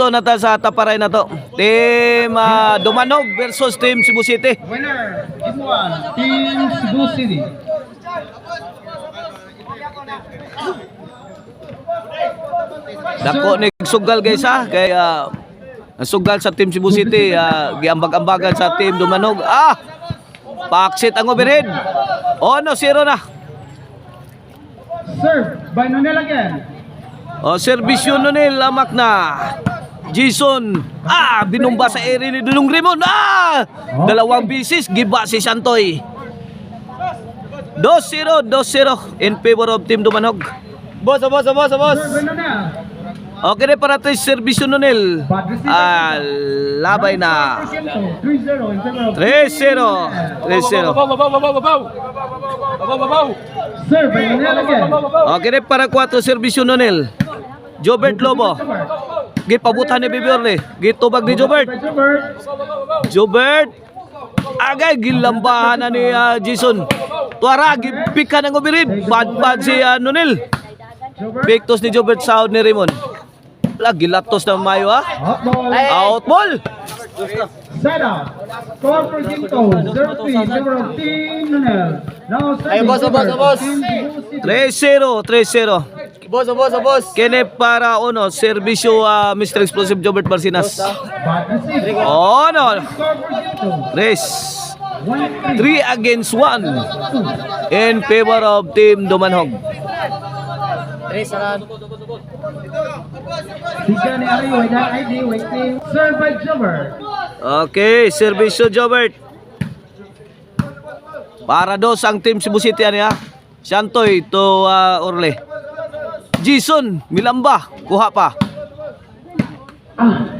na ta sa taparay na to. Team Dumanog versus Team Cebu City. Winner, Team 1, Team Cebu City. Dako ni sugal guys ha. Kaya sugal sa Team Cebu City, giambag-ambagan sa Team Dumanog. Paksit ang overhead. Oh no, 0 na. Serve by Nonel again. Servisyo Nonel, lamak na. Jason, binumba sa area ni Dudong Rimon. Dalawang bisis, giba si Santoy. 2-0 in favor of Team Dumanog. Boss. Serve by Nonel. Okay na para tayo servisyo Nonel. Labay na. 3-0 in favor of 3-0. Serve by Nonel again. Okay na para 4 servisyo Nonel. Jobert Lobo. Gipabutan ni Bibiorle. Gitubag ni Jobert. Jobert. Agay gilambahan na ni Jason. Tuara gipika ng overhead. Bad si Nonel. Pictos ni Jobert Sound ni Raymond. Lagi latos na mayo Out ball. Set up. Score for Ginto. 0-3 in favor of Team Nonel. Now boss. 3-0. Boss. Kene para servisyo Mr. Explosive Jobert Barcinas. No. Race. 3 against 1 in favor of Team Dumanog. Serve by Jobert. Okay, servisyo Jobert. Para dos ang Team Cebu City Santoy to Orle. Jason, Milamba, kuha pa.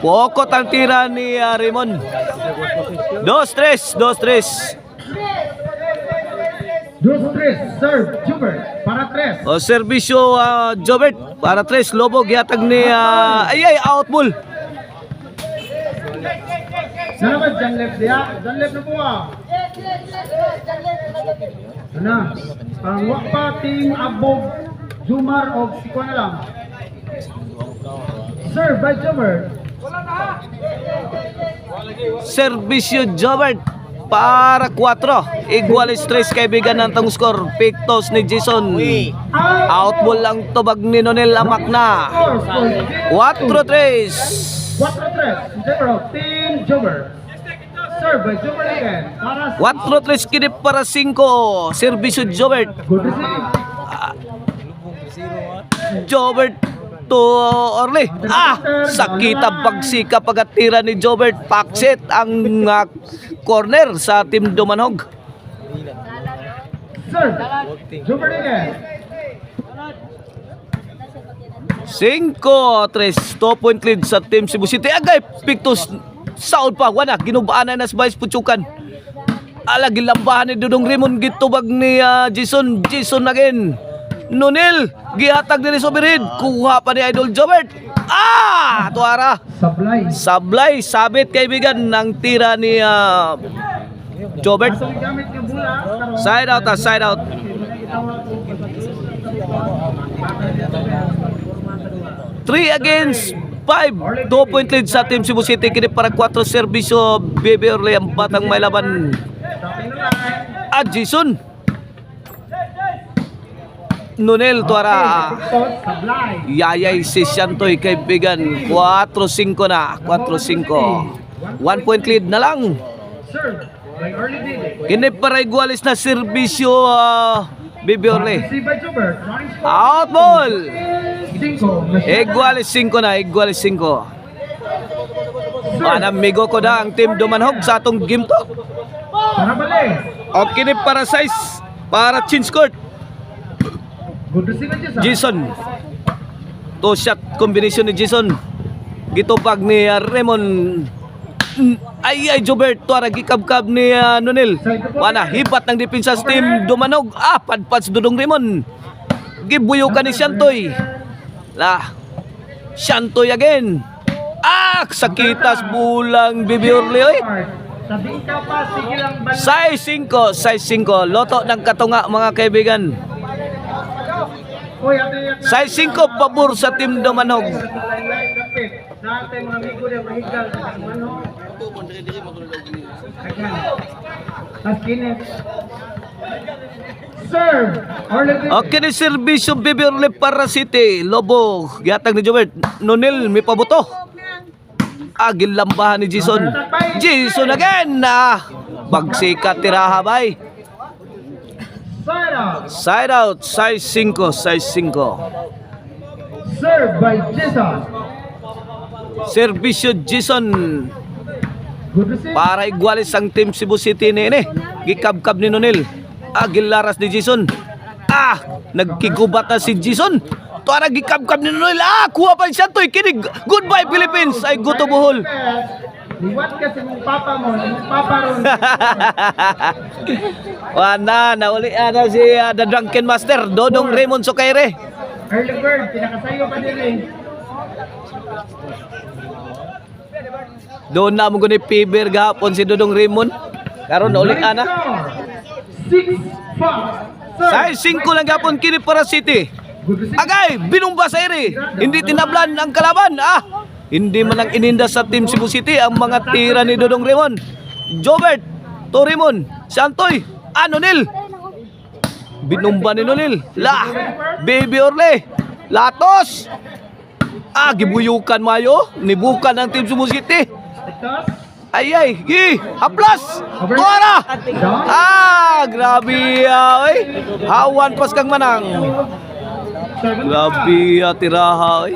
Pokot ang tira ni Raymond. 2-3. 2-3. Serve Jobert para 3. Servisyo Jobert para 3. Lobo gihatag ni out ball. Salamat Janlep dia. Janlep na po Ang wakpa Team Abog Jumar o Siko na lang. Serve by Jobert. Servisyo Jobert para 4. Igualis 3 kaibigan ng tong score. Pictos ni Jason. Out ball lang tubag ni Nonel, lamak na. 4-3. 4-3 in favor of Team Jobert. Serve by Jobert again. 4-3 kini para 5. Servisyo Jobert. Good to see. Jobert to Orle. Sakita pagsika pagatira ni Jobert. Paksit ang corner sa Team Dumanog. Serve. Jobert again. 5-3. 2-point lead sa Team Cebu City. Agay, Pictus. Sound pa. Wana, ginubaan na sa Vice Puchukan. Gilambahan ni Dudong Rimon. Gitubag ni Jason. Jason again. Nonel, gihatag din sa overhead. Kuha pa ni Idol Jobert. Tuara. Sablay, sabit kaibigan ng tira ni Jobert. Side out. 3 against 5. 2-point lead sa Team Cebu City. Kini para 4 servisyo Bibiorle ang batang may laban. Jason. Nonel, tuara. Yayay si Santoy kaibigan. 4-5 na. 4-5. 1-point lead na lang. Kini para igualis na servisyo Bibiorle. Out ball. Igualis 5 na. Anamigo ko na ang Team Dumanog sa atong game to. O kini para size. Para change court. Jason. 2-shot combination ni Jason. Gitupag ni Raymond. Jobert. Tuara gikabkab ni Nonel. Hipat ng depensa sa Team Dumanog. Padpad si Dudong Raymond. Gibuyo ka ni Santoy. Santoy again. Sakitas bulang Bibiorle. Size 5. Loto ng katunga mga kaibigan. Size 5 pabor sa Team Dumanog. Natin mga amigo na mahigal sa manok. Ayan. Tapos kinit. Serve. Orleville. Okay ni Servisyo Baby Orle para City. Lobo. Gihatag ni Jobert. Nonil, may pabuto. Agil lambahan ni Jason. Jason again. Bagsikat tiraha bay. Side out. Side out. Size 5. Size 5. Serve by Jason. Servisyo Jason. Good receive. Para igualis ang team Cebu City ni ini. Gikabkab ni Nonil. Agil laras ni Jason. Nagkigubat na si Jason. Tuara gikabkab ni Nonil. Kuha pa siya to'y kinig. Goodbye Philippines. Ay guto buhol. Liwat kasi mong papa mo. Mong papa ron. Wana, nauli na si The Drunken Master. Dodong Raymond Sokaire. Early bird. Pinakasayo pa din eh. Doon na mo guni fever gahapon si Dodong Raymond. Karon nauli na. 6-5. Size 5 lang gahapon kini para City. Good receive. Agay, binumba sa ere. Hindi tinablan ang kalaban. Hindi man lang ininda sa team Cebu City ang mga tira ni Dodong Raymond. Jobert, Torimon, Santoy, Nonil. Binumba ni Nonil. Baby Orle. Latos. Gibuyukan mayo. Nibukan ang team Cebu City. Tos. Ay, haplas. Tuara. Grabe oy. Hawan pas kang manang. Grabe tiraha oy.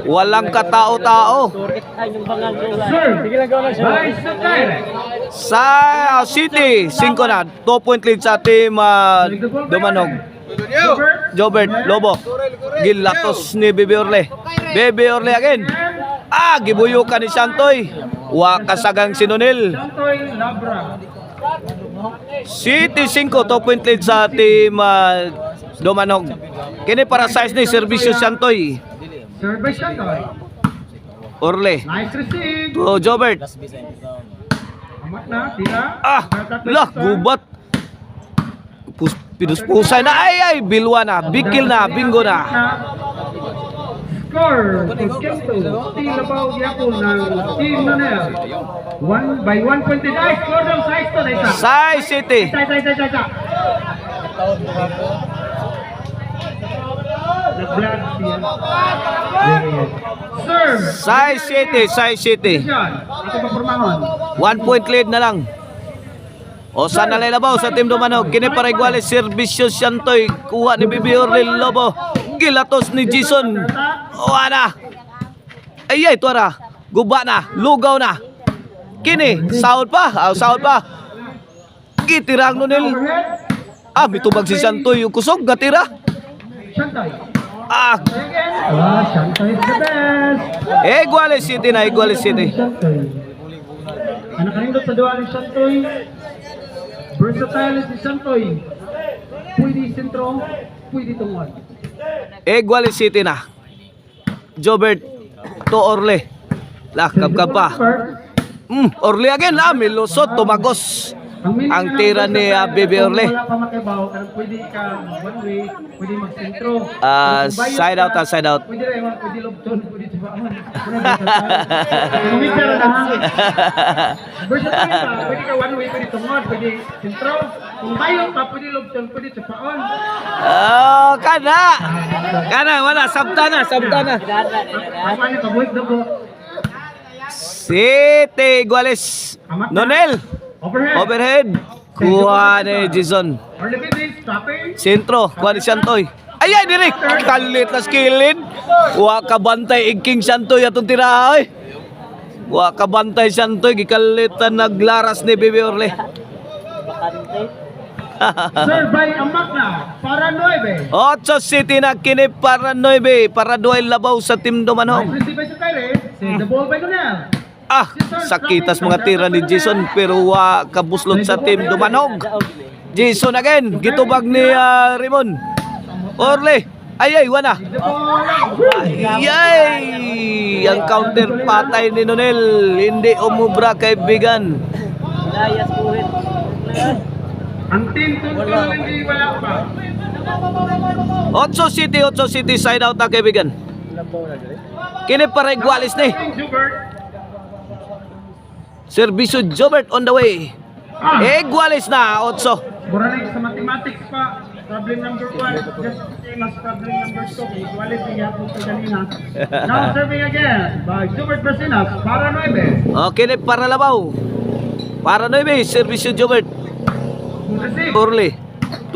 Walang katao-tao. Serve. By Sokaire. Sa City, 5 na. 2 point lead sa team Dumanog. Jobert, Lobo. Gilatos ni Baby Orle. Baby Orle again. Gibuyukan ni Santoy. Wakasagang sinunil. Santoy Labra. City 5, 2 point lead sa team Dumanog. Kini para size ni Servisyo Santoy. Serve by Santoy. Orle. Nice receive. To Jobert. Amat na. Tira. Gubat. Pinuspusay na. Ay, bilwa na. Bikil na. Bingo na. Score. Kento. Tilabaw yapon ng Team Nonel. 1 point. Ay, score daw size to na isa. Size City. Isa. Nag-vlog siya. Serve. Size City. Size City. Yan. Ito pa pormahon. 1 point lead na lang. O sana labaw sa team Dumanog. Kini para iguales Servisyo Santoy. Kuha ni Baby Orle Lobo. Gilatos ni Jason. Ana. Ay, tuara. Guba na. Lugaw na. Kini. Sahod pa. Sahod pa. Gitirang Nonil. Mitubag si Santoy. Yung kusog. Gatira. Santoy. Santoy is the best. Iguales City na. Iguales City. Santoy. Anak kanindot sa duwa ni Santoy. Versatile si Santoy. Pwede sentro, pwede tungod. Iguales City na. Jobert to Orle. Kabkab pa. Orle again. Milusot. Tumagos. Ang tira ni Baby Orle. Wala pa makibaw, pero pwede ka one way, pwede mag-sentro. Side out. Side out. Pwede rin, pwede lobton, pwede tibaan. Kumita na ha. Versatile pa, pwede ka one way, pwede tungod, pwede sentro. Kung bayo pa, pwede lobton, pwede tibaan. Kana, wala. Sabta na. Apa ni pabuhit na po? City Iguales. Nonel. Overhead. Kuha ni Jason. Orle Baby, stopping. Sentro. Kuha ni Santoy. Ay, Derek. Kalit na skillin. Kuha ka bantay. Igking Santoy atong tirahay. Kuha ka bantay Santoy. Gikalit na naglaras ni Baby Orle. Sir, by Amak na. Para 9. 8 City na kini para 9. Para 2 labaw sa team Dumanog. Receive by Sokaire. Save the ball by Nonel. Sakitas mga tira ni Jason pero kabuslot sa team Dumanog. Jason again, gitubag ni Raymond. Orle, wana. Ang counter patay ni Nonel, hindi umubra kaibigan. Ang team tutulong hindi wala pa. 8 City, side out na kaibigan. Kini para igualis ni. Jubert. Servisyo Jobert on the way. Igualis na, 8. Mura na sa mathematics pa. Problem number 1, just same as problem number 2. Equality hapon sa kanina. Now serving again by Jubert Brasinas para 9. Okay, para Labaw. Para 9, Servisyo Jobert. Receive. Orly.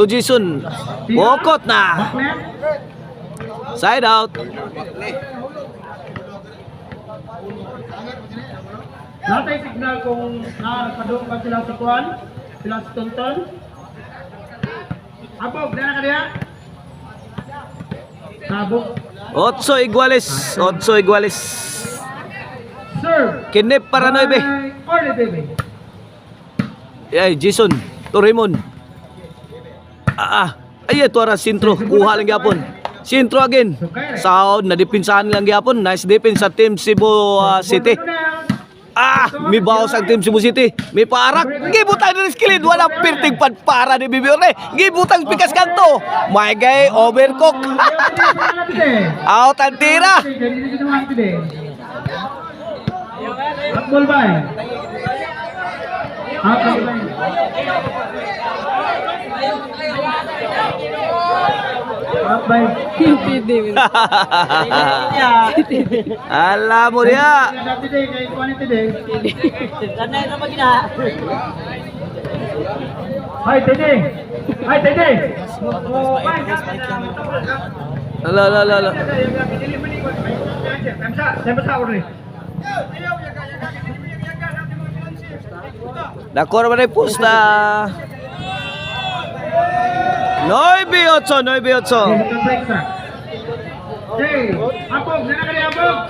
To Jason. Bokot na. Backnet. Side out. Natay signal kung nakapadong pa sila sa kuhan. Sila sa Tonton. Abog, na ka diya? Sabog. 8 iguales. 8 iguales. Serve. Kinip para 9. Orly baby. Ay, Jason. To Raymond. Ay, ito ara sintro. Kuha lang gyapon. Sintro again. Sound na dipinsahan lang gyapon. Nice defense sa team Cebu City. May bawas ang team Cebu City. May parak. Gibutang ng skilid. Wala pirting para ni Bibiorne. Gibutang pikas kanto. My guy, overcook. Out ang tira. Akbol ba eh? Akbol ba eh? Akbay. Alam mo niya. Hai Tede. Hai Tede. Ala. Dakor ba na pusta? 9-8. Hey, Apog, nana ka rin Apog.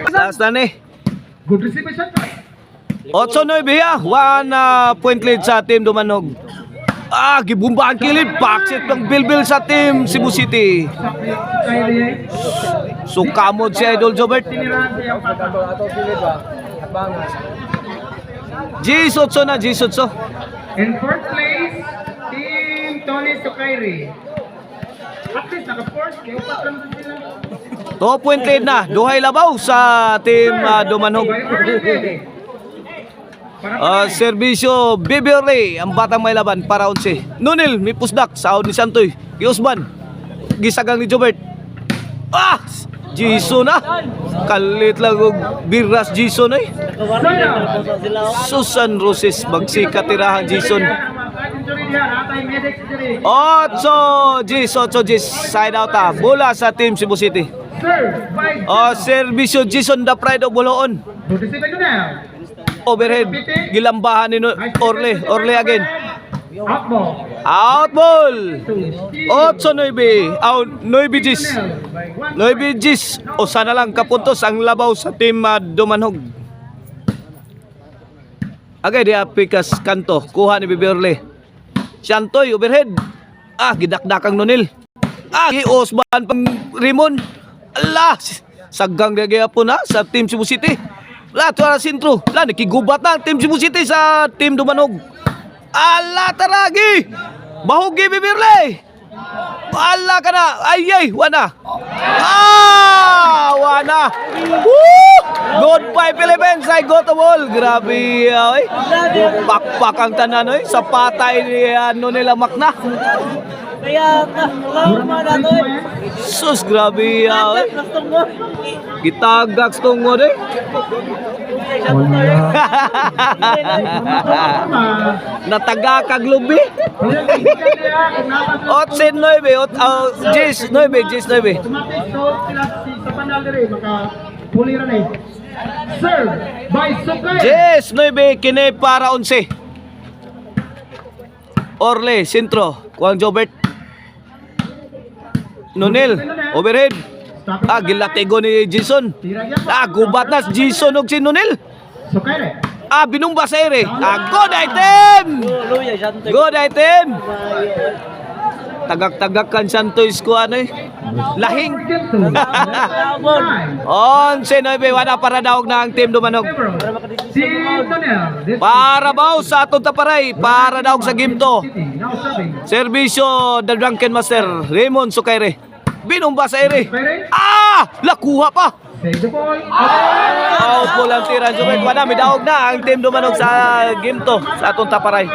Last na ni. Good reception. 8-9 ya. 1 point lead sa team Dumanog. Gibumba ang kilid. Backset ng bilbil sa team Cebu City. Sukamod si Idol Jobert. Tinirahan siya ang pata. G8 na, G8. In fourth place, Team Tony Sukairi. At least naka-fourth, kaya upat lang sila. 2 point lead na. Duhay labaw sa team Dumanog. By Orly. Servisyo Bibiorne, ang batang may laban para 11. Nunil, may pusdak sa ni Santoy. Giusban, gisagang ni Jobert. Jason na. Kalit lang og biras Jason eh. Susan Roses, magsikat tirahan Jason. 8 Gis, side out bola sa team Cebu City. Servisyo Jason the pride of Boloon. Overhead, gilambahan ni Orly again. Out ball. 8-9. 9 Gis. 9 Gis. O sana lang kapuntos ang labaw sa team Dumanog. Agay di pikas kanto. Kuha ni Bibiorle. Santoy overhead. Gidakdakang Nunil. Giosban pang Rimon. Allah. Sagang dagaya po na sa team Cebu City. Tuara sintro. Nakigubat na ang team Cebu City sa team Dumanog. Allah taragi. Bahugi Bibiorle. Allah ka na. Ay, wana. Wana. Woo! Goodbye Philippines. I got the ball. Grabe. Pakpak ang tanan. Sa patay ni nila Makna. Kaya Sus, grabe. Gitagaks tungod eh. Natagakag lubi. 8-9. Jis 9. Serve by Sukay. Jis 9. Kini para 11. Orle, sentro. Kuang Jobert. Nunil, overhead. Gilatigo ni Jason. Gubat na si Jason og si Nunil. Sukay. Binumba sa ere. Good item. Good item. Tagak-tagak kan Santos ko lahing. 11-9. Wala para daog na ang team Dumanog. Para baw sa atong taparay. Para daog sa game to. Servisyo the Drunken Master Raymond Sukaire. Binomba sa ere. Pwede? Lakuha pa. Save the ball. Out po lang tira. Jumay kwa na. Midaog na ang team dumanog sa game to. Sa atong taparay.